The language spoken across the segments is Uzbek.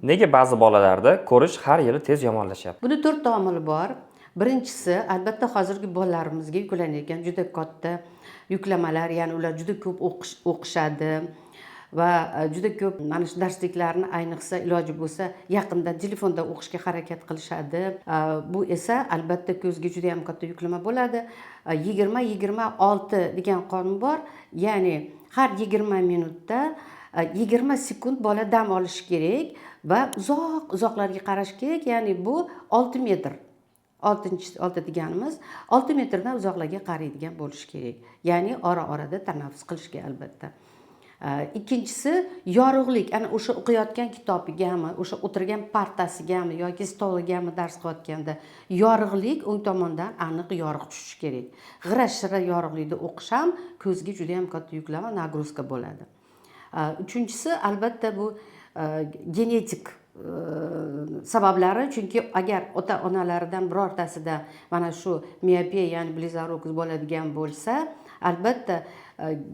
Nega ba'zi bolalarda ko'rish har yili tez yomonlashyapti? Buni 4 omili bor. Birinchisi, albatta hozirgi bolalarimizga yuklanayotgan juda katta yuklamalar, ya'ni ular juda ko'p o'qishadi va juda ko'p mana shu darsliklarni ayniqsa iloji bo'lsa yaqindan telefonda o'qishga harakat qilishadi. Bu esa albatta ko'zga juda ham katta yuklama bo'ladi. 20-26 degan qonun bor. Ya'ni har 20 minutda 20 sekund bola dam olishi kerak va uzoqlarga qarash kerak. Ya'ni bu 6 metr. 6 deganimiz 6 metrdan uzoqlarga qaraydigan bo'lishi kerak. Ya'ni ora-orada tanaffus qilishga albatta. Ikkinchisi yorug'lik. Ana o'sha o'qiyotgan kitobigami, o'sha o'tirgan partasigami yoki stoligami dars qilayotganda yorug'lik o'ng tomondan aniq yorug' tushishi kerak. G'ira-shira yorug'likda o'qish ham ko'zga juda ham katta yuklama, nagruzka bo'ladi. Uchinchisi albatta bu genetik sabablari, chunki agar ota-onalaridan birortasida mana shu miopiya, ya'ni blizarukuz bo'ladigan bo'lsa, albatta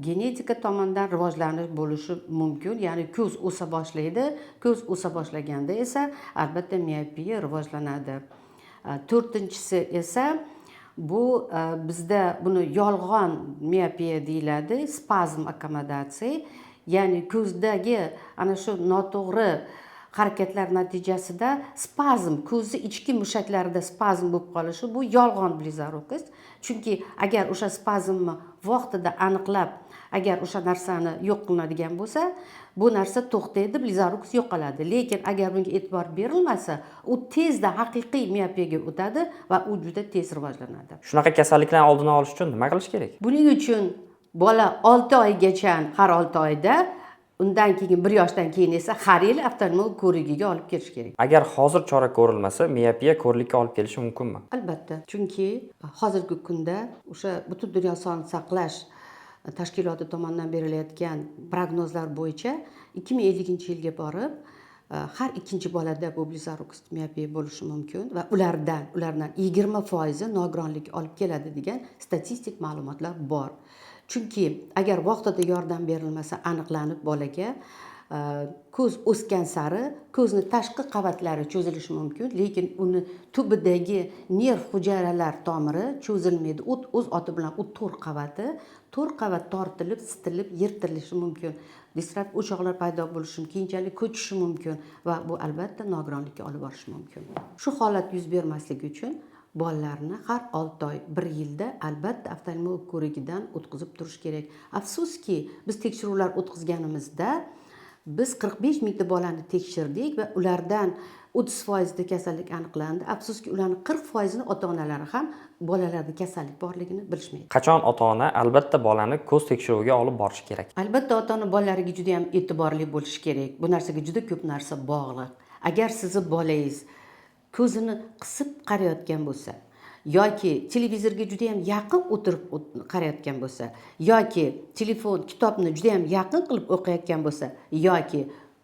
genetika tomonidan rivojlanish bo'lishi mumkin. Ya'ni ko'z o'sa boshlaydi. Ko'z o'sa boshlaganda esa albatta miopiya rivojlanadi. To'rtinchisi esa bu bizda buni yolg'on miopiya deyiladi, spazm akkomodatsiya. Ya'ni ko'zdagi ana shu noto'g'ri harakatlar natijasida spazm, ko'zni ichki mushaklarida spazm bo'lib qolishi, bu yolg'on blizarukuz. Chunki agar o'sha spazmni vaqtida aniqlab, agar o'sha narsani yo'q qilinadigan bo'lsa, bu narsa to'xtaydi, blizarukuz yo'qoladi. Lekin agar bunga e'tibor berilmasa, u tezda haqiqiy miopiyaga o'tadi va u juda tez rivojlanadi. Shunaqa kasalliklarni oldini olish uchun nima qilish kerak? Buning uchun bola 6 oygacha, har 6 oyda, undan keyin 1 yoshdan keyin esa har yil oftalmolog ko'rigiga olib kelish kerak. Agar hozir chora ko'rilmasa, miopiya ko'rlikka olib kelishi mumkinmi? Albatta. Chunki hozirgi kunda o'sha butun dunyo sog'liqni saqlash tashkiloti tomonidan berilayotgan prognozlar bo'yicha 2050-yilga borib har ikkinchi bolada bu blizarukuz miopiya bo'lishi mumkin va ulardan 20% nogironlik olib keladi degan statistik ma'lumotlar bor. Chunki agar vaqtida yordam berilmasa, aniqlanib bolaga ko'z o'sgan sari ko'zni tashqi qavatlari cho'zilishi mumkin, lekin uni tubidagi nerv hujayralar tomiri cho'zilmaydi. O'z oti bilan u to'r qavat tortilib, sitilib, yirtilishi mumkin. Distrof o'choqlar paydo bo'lishi mumkin, keyinchalik ko'chishi mumkin va bu albatta nogironlikka olib borishi mumkin. Shu holat yuz bermasligi uchun bolalarni har 6 oy, 1 yilda albatta oftalmolog ko'rigidan o'tkazib turish kerak. Afsuski, biz tekshiruvlar o'tkazganimizda biz 45 mingta bolani tekshirdik va ulardan 30% da kasallik aniqlandi. Afsuski, ularning 40% ni ota-onalari ham bolalarda kasallik borligini bilishmaydi. Qachon ota-ona albatta bolani ko'z tekshiruviga olib borishi kerak? Albatta ota-ona bolalariga juda ham e'tiborli bo'lishi kerak. Bu narsaga juda ko'p narsa bog'liq. Agar sizni bolangiz ko'zini qisib qarayotgan bo'lsa yoki televizorga juda ham yaqin o'tirib qarayotgan bo'lsa yoki telefon, kitobni juda ham yaqin qilib o'qiyotgan bo'lsa yoki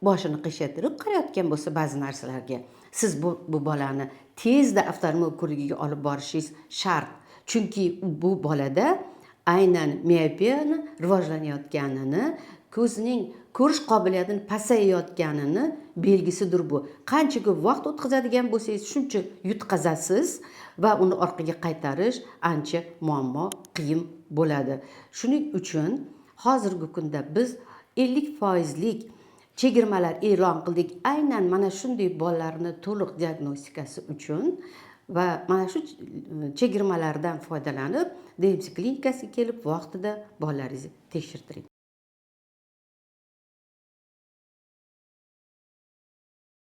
boshini qiyshaytirib qarayotgan bo'lsa ba'zi narsalarga, siz bu bolani tezda oftalmolog ko'rigiga olib borishingiz shart. Chunki bu bolada aynan miopiyani rivojlanayotganini, ko'zning ko'rish qobiliyatini pasayayotganini belgisidir bu. Qancha ko'p vaqt o'tkazadigan bo'lsangiz, shuncha yutqazasiz va uni orqaga qaytarish ancha muammo, qiyin bo'ladi. Shuning uchun hozirgi kunda biz 50%lik chegirmalar e'lon qildik aynan mana shunday bolalarni to'liq diagnostikasi uchun va mana shu chegirmalardan foydalanib, DMC klinikasiga kelib vaqtida bolalaringizni tekshirtiring.